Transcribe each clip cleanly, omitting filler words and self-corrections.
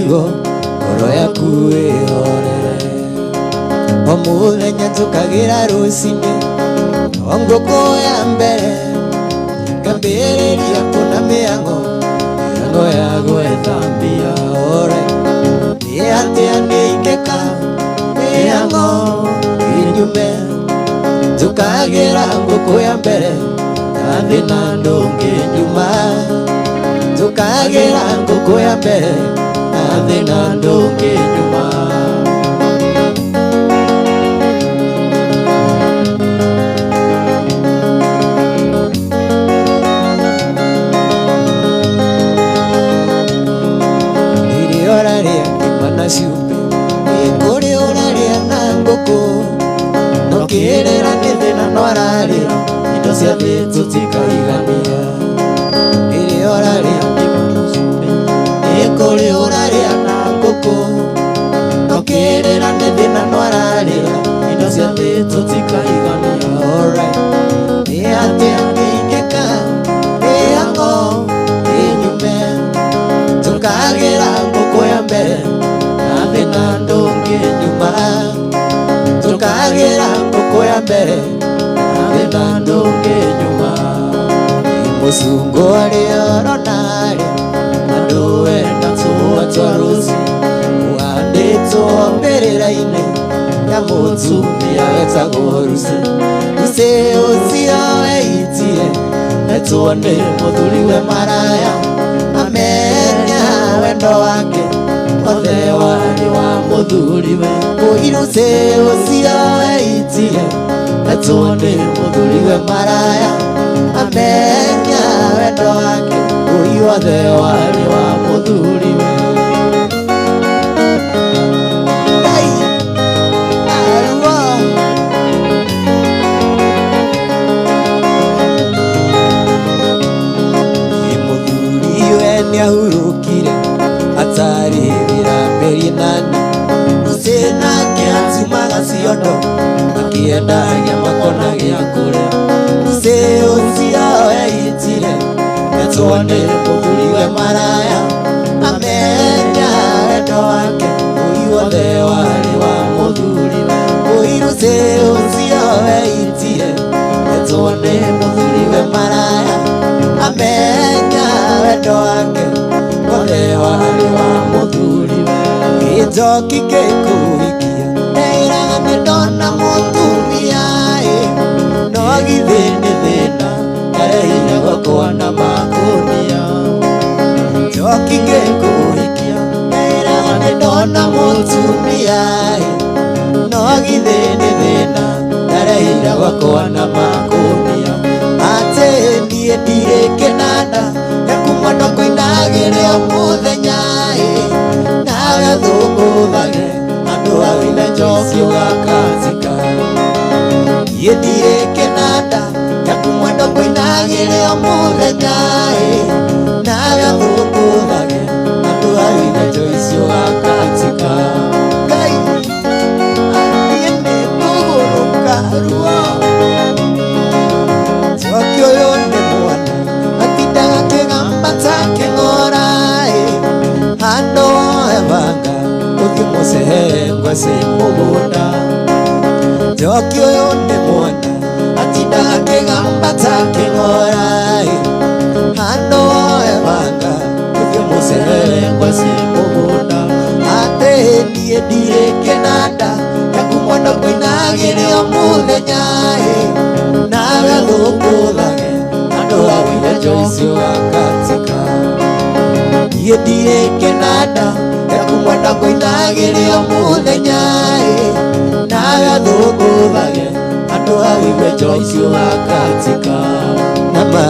mĩrigo ngoro yaku ĩhorere. O mũthenya njũkagĩra rũcinĩ o ngũkũ ya mbere ngambĩrĩria kuona mĩhang'o ya gwĩthambia. Nĩ atĩa nĩingĩka mĩhang'o inyume njũkagĩra ngũkũ ya mbere na thĩna ndũngĩnyuma. Njũkagĩra ngũkũ ya mbere na thĩna ndũngĩnyuma. Cumbĩ kũrĩ ũrarĩa na ngũkũ nokĩrĩra nĩ thĩna no ararĩra indo cia thĩ tũtikaigania. Rĩrĩa ũrarĩa ngima na cumbĩ kũrĩ ũrarĩa na ngũkũ nokĩrĩra nĩ thĩna no ararĩra indo cia thĩ tũtikaigania. Nĩ atĩa nĩingĩka mĩhang'o ĩnyume njũkagĩra ngũkũ ya mbere thĩna ndũngĩnyuma. Njũkagĩra ngũkũ ya mbere na thĩna ndũngĩnyuma. Mũcungũ ũrĩa ũronarĩ andũ ena tũa twa rũci ũhandĩtwo mbĩrĩra-inĩ ya mũtumia wetagwo Lucy. Lucy ũcio eitie etwo nĩ mũthuriwe maraya amenya wendo wake othe warĩ wa mũthuriwe. Lucy ũcio eitie etwo nĩ mũthuriwe maraya amenya wendo wake othe warĩ wa mũthuriwe. Mũthuriwe nĩahurũkire atarĩ wĩra mĩeri 8. Lucy nake atumaga ciondo akĩendagia makona gĩa kũrĩa. Lucy ũcio eitire etwo nĩ mũthuriwe maraya amenya wendo wake othe warĩ wa mũthuriwe. Lucy ũcio eitire etwo nĩ mũthuriwe maraya amenya wendo wake othe warĩ wa mũthuriwe. Gĩnjoki gĩkũhikia ndĩraga nĩndona mũtumia no githĩ nĩ thĩna ndarehire gwakwa na makũnia. Njoki gĩkũhikia ndĩraga nĩndona mũtumia no githĩ nĩ thĩna ndarehire gwakwa na makũnia. Atĩ niĩ ndirĩ kĩnanda gĩakuma ndakũinagĩre o mũthenya nawe thũngũthage andũ awine njoki ũgakatika. Niĩ ndirĩ kĩnanda gĩakuma ndakũinagĩre o mũthenya nawe thũngũthage andũ awine njoki ũgakatika. Ngai niĩ nĩngũgũrũka ruo. Njoki ũyũ nĩ mwana atindaga kĩgamba ta kĩng'ora handũ ebanga ũthiĩ mũcehengwe ci mũgũnda. Njoki ũyũ nĩ mwana atindaga kĩgamba ta kĩng'ora handũ ebanga ũthiĩ mũcehengwe ci mũgũnda. Atĩ niĩ ndirĩ kĩnanda gĩakuma ndakũinagĩre o mũthenya nawe thũngũthage andũ awine njoki ũgakatika. Niĩ ndirĩ kĩnanda gĩakuma ndakũinagĩre o mũthenya nawe thũngũthage andũ awine njoki ũgakatika. Nama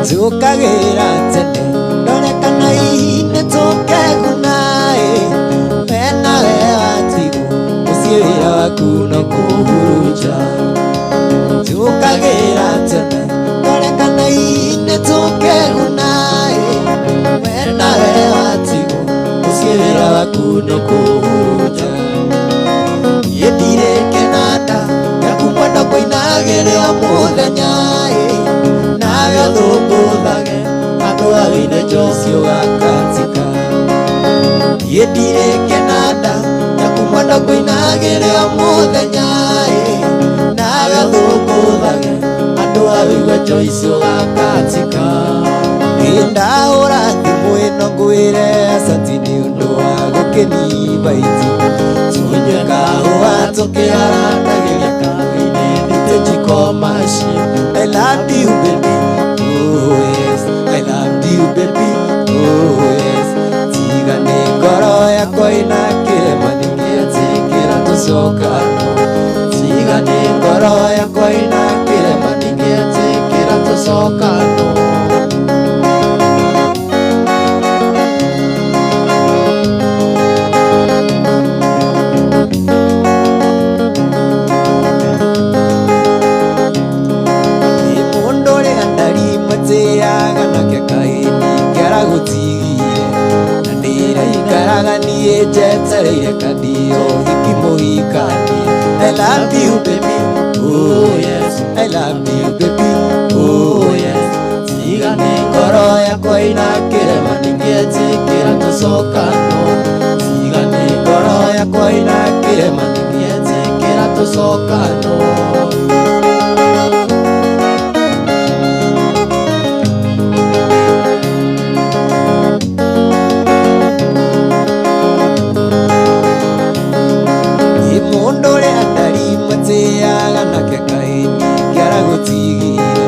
njũkagĩra tene ndore kana hihi nĩtũkeguna wena we watigwo mũciĩ wĩra waku no kũhurunja. Njũkagĩra tene ndore kana hihi nĩtũkeguna wena we watigwo mũciĩ wĩra waku no kũhurunja. Niĩ ndirĩ muthenya na gathũngũthage andũ a wĩna Joyce ũgakatika yendire kenanda ya kumwenda kũinagĩrĩra muthenya na gathũngũthage andũ a wĩna Joyce ũgakatika ndahũra thimũ ĩno ngwĩre acanti nĩ ũndũ wa gũkenia baiti tũnyue kahũa tũkĩaranagĩria kambĩ-inĩ thitĩnji commercial. I love you baby, oh yes, I love you baby, oh yes. Tiga nĩ ngoro yakwa ĩna kĩrema nĩngĩetĩkĩra tũcokano. Tiga nĩ ngoro yakwa ĩna kĩrema nĩngĩetĩkĩra tũcokano. Mũtĩaga nake kaĩni kĩaragũtigire na ndĩraikaraga niĩ njetereire kandio ikimũhikania. I love you baby, oh yes, I love you baby, oh yes. Tiga nĩ ngoro yakwa ĩna kĩrema nĩngĩetĩkĩra tũcokano. Tiga nĩ ngoro yakwa ĩna kĩrema nĩngĩetĩkĩra tũcokano. Mũtĩaga nake kaĩni kĩaragũtigire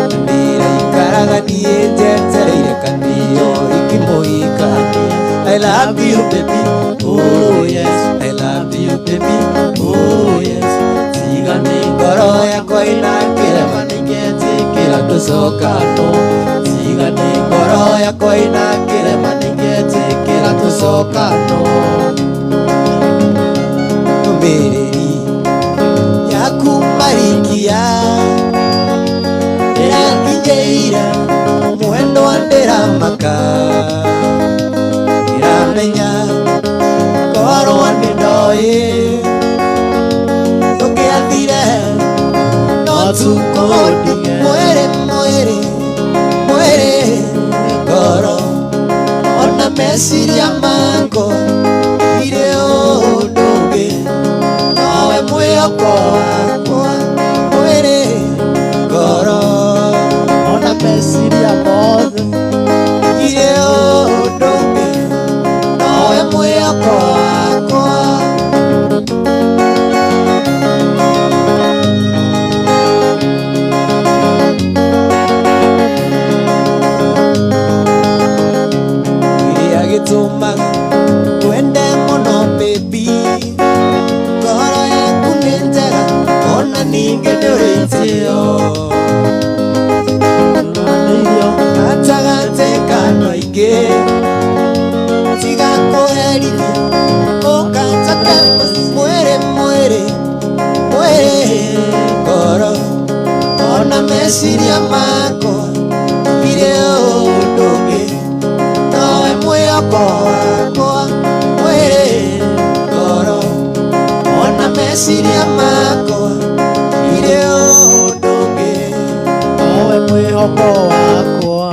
na ndĩraikaraga niĩ njetereire kandio ikimũhikania. I love you baby, oh yes, I love you baby, oh yes. Tiga nĩ ngoro yakwa ĩna kĩrema nĩngĩetĩkĩra tũcokano. Tiga nĩ ngoro yakwa ĩna kĩrema nĩngĩetĩkĩra tũcokano. Ndũmĩrĩri yaku marikia ĩranginyĩire mwendwa ndĩramaka ndĩramenya korwo nĩ ndoĩ tũngĩathire no tukũndige mwĩrĩ mwĩrĩ mwĩrĩ ngoro ona meciria makwa irĩ ũndũ ũngĩ nowe mwĩhoko wakwa mwĩrĩ ngoro ona meciria mothe irĩ ũndũ ũngĩ nowe mwĩhoko wakwa. Kĩrĩa gĩtũmaga wende mũno baby, ngoro yaku nĩ njega ona ningĩ nĩ ũrĩ itĩo gatagatĩ ka andũ aingĩ. Tiga kũherithia ũkanjate mwĩrĩ mwĩrĩ mwĩrĩ ngoro ona meciria makwa irĩ ũndũ ũngĩ nowe mwĩhoko wakwa mwĩrĩ ngoro ona meciria makwa irĩ ũndũ ũngĩ nowe mwĩhoko wakwa.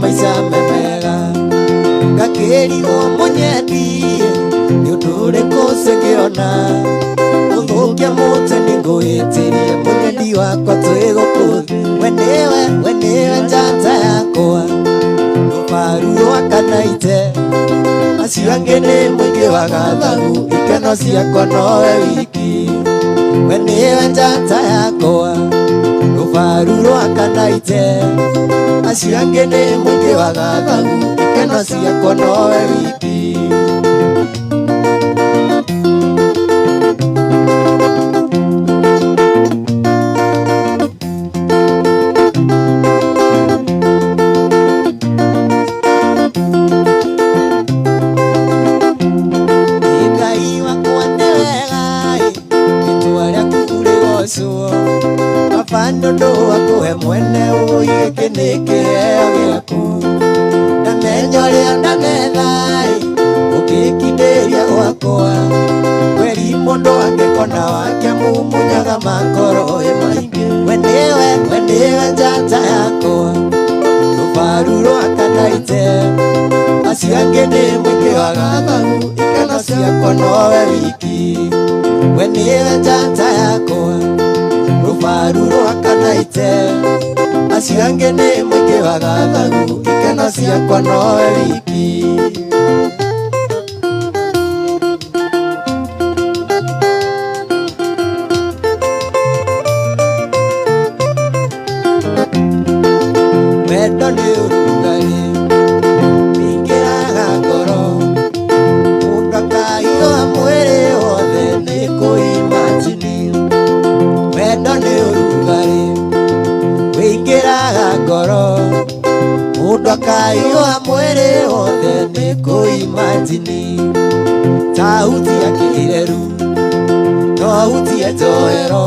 Maica memega ngakĩrigwo mũnyendie nĩ ũndũ ũrĩkũ cingĩona gũthũkia mũtĩ nĩ ngwĩtĩrie mũnyendi wakwa twĩgũkũthi. We nĩwe njata yakwa rũbaru rwakanaite acio angĩ nĩ mũingĩ wa gathagu ikeno ciakwa nowe wiki. We nĩwe njata yakwa rũbaru rwakanaite acio angĩ nĩ mũingĩ wa gathagu ikeno ciakwa nowe wiki. kafando ndo akuhe mwene uike nikiheo giaku na menyoria ndanethai ukikindiria gwakwa kweri mundu angikona wake mumunyaga makoro maingi we niwe njata yakwa rubaru rwakanaite acio angĩ nĩ mũingĩ wa gathagu ikeno ciakwa nowe wiki we nĩwe njata yakwa rubaru rwakanaite acio angĩ nĩ mũingĩ wa gathagu ikeno ciakwa nowe wiki wendo nĩ ũrugarĩ wĩingĩraga ngoro mũndũ akahiũha mwĩrĩ wothe nĩ kũimagine wendo nĩ ũrugarĩ wĩingĩraga ngoro mũndũ akahiũha mwĩrĩ wothe nĩ kũimagine ta hutia kĩreru no hutie njohero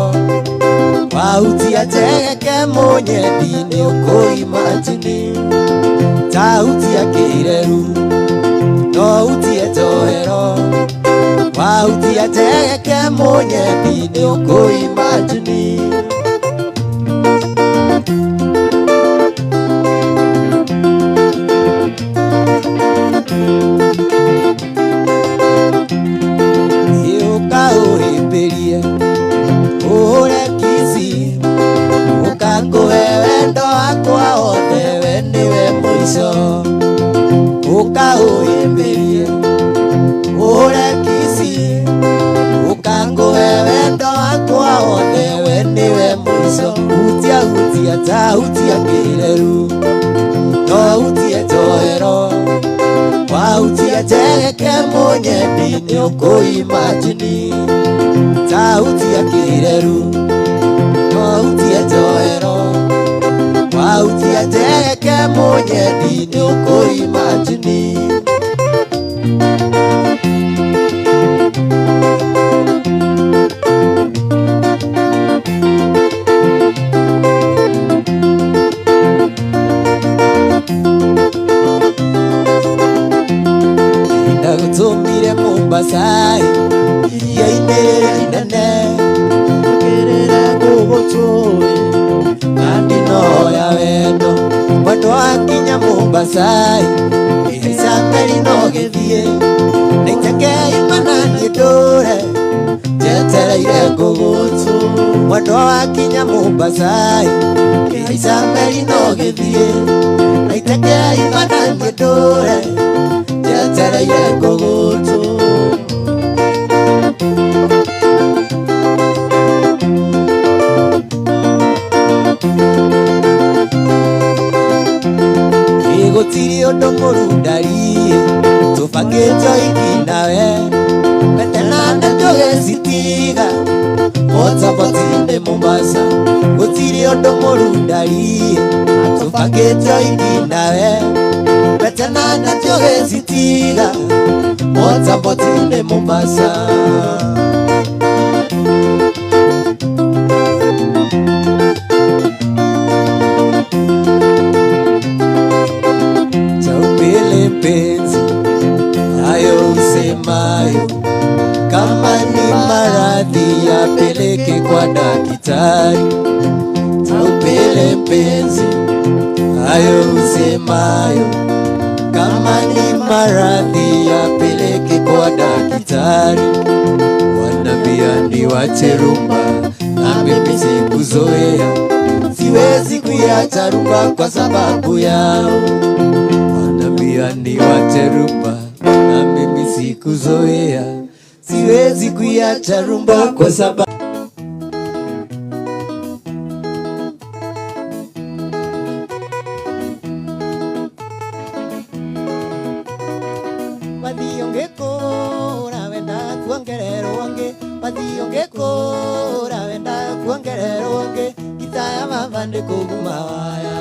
wahutia njegeke mũnyendi nĩ ũkũimagine ta hutia kĩreru no hutie njohero wahutia njegeke mũnyendi nĩ ũkũimagine ũkaũhĩmbĩrie ũhũre kisi ũkangũhe wendo wakwa wothe we nĩwe mũico ũkaũhĩmbĩrie ũhũre kisi ũkangũhe wendo wakwa wothe we nĩwe mũico hutia ta hutia kĩreru no hutie njohero wahutia njegeke mũnyendi nĩ ũkũimagine ta hutia kĩreru no hutie njohero wahutia njegeke mũnyendi nĩ ũkũimagine ndagutumire Mombasa iria-inĩ inene ngĩrĩra ngũgũtũĩ kandi noya wendo mwendo wakinya Mombasa ihaica meri no gĩthiĩ naiteke imana niĩ ndũre njetereire ngũgũtũ mwendo wakinya Mombasa ihaica meri no gĩthiĩ naiteke imana niĩ ndũre njetereire ngũgũtũ gũtirĩ ũndũ mũrundari tũbangĩtwo ikinawe betena na tũgĩcitiga mothaboti-inĩ Mombasa gũtirĩ ũndũ mũrundari tũbangĩtwo ikinawe betena na tũgĩcitiga mothaboti-inĩ Mombasa mpenzi hayo usemayo kama ni maradhi yapeleke kwa daktari taupele mpenzi hayo usemayo kama ni maradhi yapeleke kwa daktari wanambia niwache rumba na mimi sikuzoea siwezi kuiacha rumba kwa sababu yao niwache rumba na mimi sikuzoea siwezi kuiacha rumba kwa sababu wathiongekora wenda kuongererwo wange wathiongekora wenda kuongererwo wange kitaya mavande kuguma waya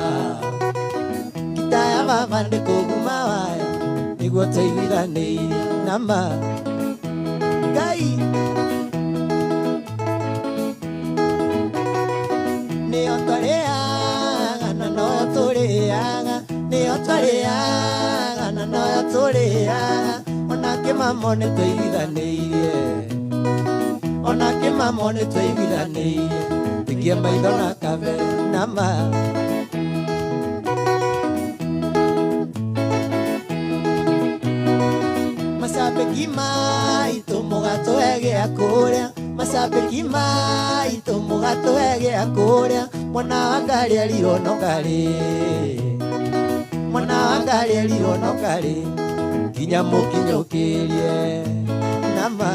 kitaya mavande kuguma waya niguo teithiranĩire nama Ngai mamone twaiguithanĩirie, onake mamone twaiguithanĩirie, tikia maitho na kabe na ma. Masabiki maitũ mũgatwegea kũrĩa, masabiki maitũ mũgatwegea kũrĩa, mwana wa Ngarĩ erirwo no Ngarĩ, mwana wa Ngarĩ erirwo no Ngarĩ, nginya mũkinyũkĩrie na ma.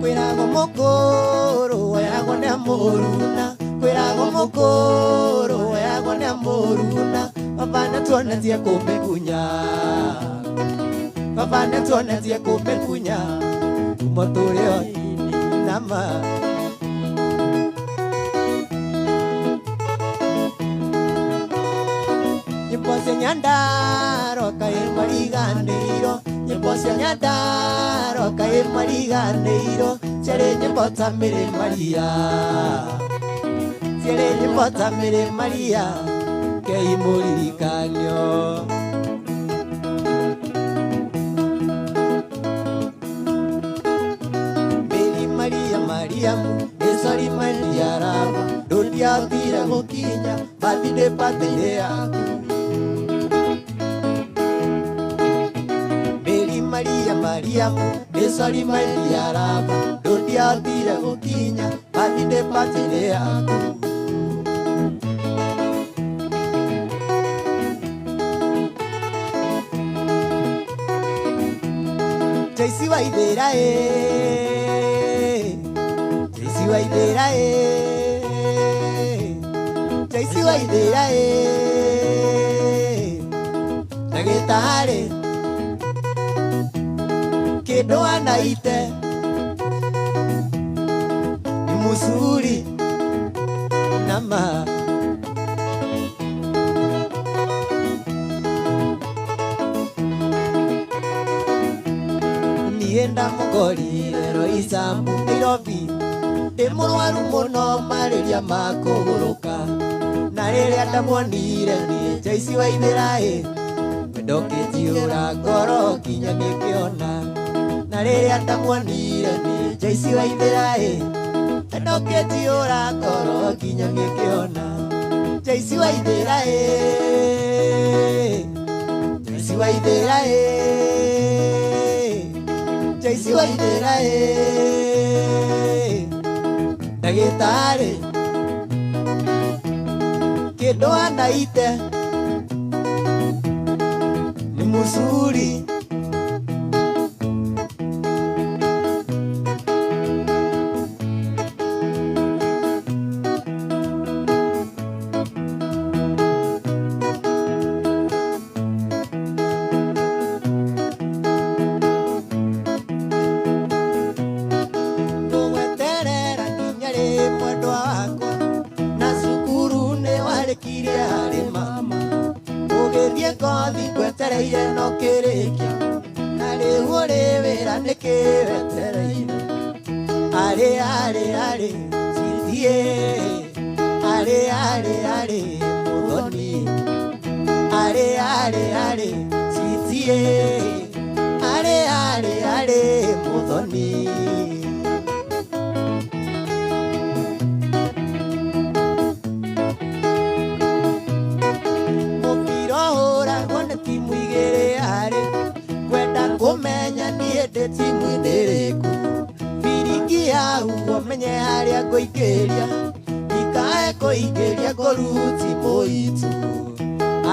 Kwĩragwo mũkũrũ oyagwo nĩ mũruna, kwĩragwo mũkũrũ oyagwo nĩ mũruna, baba nĩtuonetie kũmĩkunya, baba nĩtuonetie kũmĩkunya, kuma tũrĩ o na ma. Nyĩmbo cia Nyandarua kaĩ mariganĩirwo, nyĩmbo cia Nyandarua kaĩ mariganĩirwo, ciarĩ nyĩmbo ta Mĩrĩ Maria, ciarĩ nyĩmbo ta Mĩrĩ Maria, Kei mũririkanio. Mĩrĩ Maria Mariamu ĩcori Maria Rama, ndũngĩahotire gũkinya birthday party-inĩ yaku. Mĩrĩ Maria Mariamu ĩcori Maria Rama, ndũngĩahotire gũkinya birthday party-inĩ yaku. Jaisi Waithĩra Jaisi Waithĩra Jaisi Waithĩra ndagĩtarĩ kĩndũ anaite nĩ mũcuri na ma. Nienda mũgorire Roysambu Nairobi, ndĩ mũrwaru mũno marĩria ma kũgũrũka, na rĩrĩa ndamuonire niĩ Jaisi Waithĩra wendo ũkĩnjiyũra ngoro nginya ngĩkĩona, na rĩrĩa ndamuonire niĩ Jaisi Waithĩra wendo ũkĩnjiyũra ngoro nginya ngĩkĩona. Jaisi Waithĩra Jaisi Waithĩra Jaisi Waithĩra ndagĩtarĩ kĩndũ anaite nĩ mũcuri. Ngothi ngwetereire no kĩrĩkia, na rĩu ũrĩ wĩra nĩkĩwetereire. Arĩ arĩ arĩ citie, arĩ arĩ arĩ mũthoni, arĩ arĩ arĩ citie, arĩ arĩ arĩ mũthoni. Timu igĩrĩ arĩ kwenda kũmenya niĩ ndĩ timu-inĩ ĩrĩkũ, biringi yahu ũmenye harĩa ngũingĩria, ndikae kũingĩria ngũruti mũitu.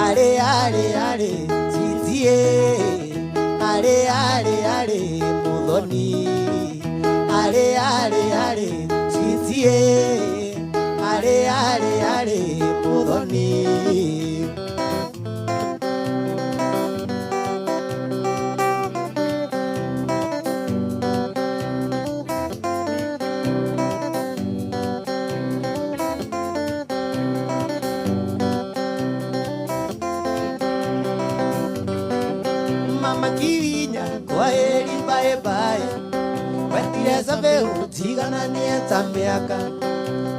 Arĩ arĩ arĩ citie, arĩ arĩ arĩ mũthoni, arĩ arĩ arĩ citie, arĩ arĩ arĩ mũthoni. Kirinya kwa heri bye bye, wetire sabe utigana ni eta miaka.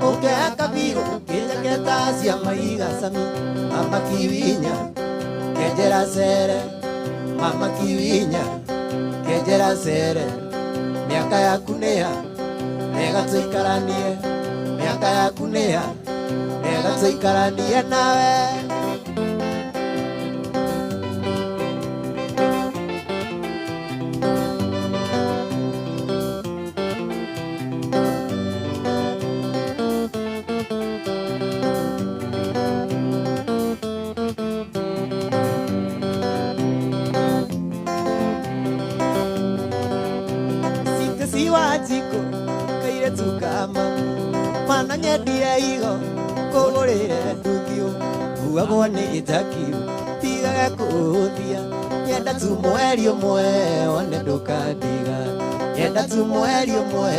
Ukeka bigo kenya ketasi amaiga sami mama kiwinya kejera sere mama kiwinya kejera sere miaka yaku nĩa nega tũikaranie miaka yaku nĩa nega tũikaranie nawe Siwajiko kaire tukama mana nyendie igo kũgũrĩre nduthio nguagwo nĩ gĩtakio tigaga kũhũthia nyenda tu mweri ũmwe wone ndũkandiga nyenda tu mweri ũmwe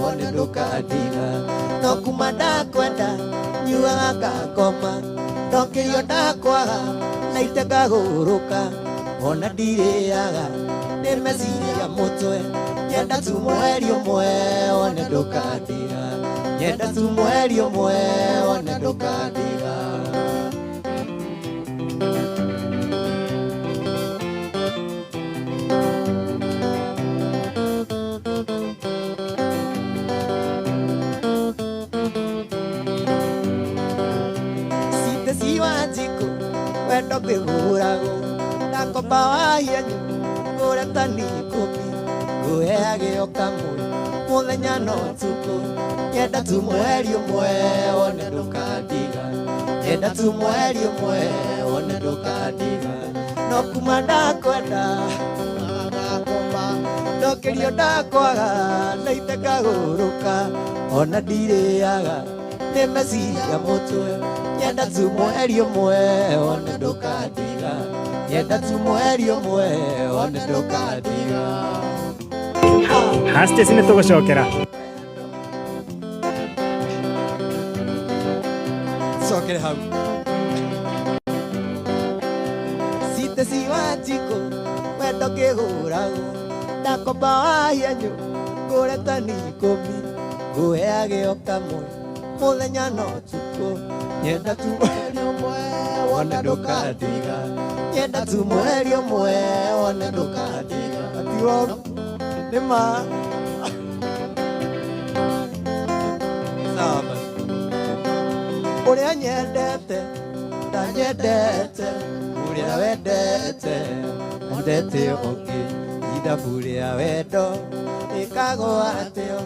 wone ndũkandiga no kuma ndakwenda nyuaga ngakoma ndokĩrio ndakwaga na itekagũrũka ona ndirĩaga nĩ meciria mũtwe nyenda tu mweri ũmwe wone ndũkandiga nyenda tu mweri ũmwe wone ndũkandiga Site siwajiko wendo ngĩgũragwo ndakomba wahianyu ngũre tani ikũmi nguheagĩo kamwe mũthenya no ũtukũ nyenda tu mweri ũmwe wone ndũkandiga nyenda tu mweri ũmwe wone ndũkandiga no kuma ndakwenda ngakoma ndokĩrio ndakwaga na itekagũrũka ona ndirĩaga nĩ meciria mũtwe nyenda tu mweri ũmwe wone ndũkandiga nyenda tu mweri ũmwe wone ndũkandiga Haste sinne tũgũcokera cokere hau Site siwajiko wendo ngĩgũragwo ndakomba wahianyu ngũre tani ikũmi nguheagĩo kamwe mũthenya no ũtukũ nyenda tu mweri ũmwe wone ndũkandiga nyenda tu mweri ũmwe wone ndũkandiga atiwo nĩma Sama ũrĩa nyendete ndanyendete ũrĩa wendete wendete ũngĩ ithabu rĩa wendo ĩkagwo atĩo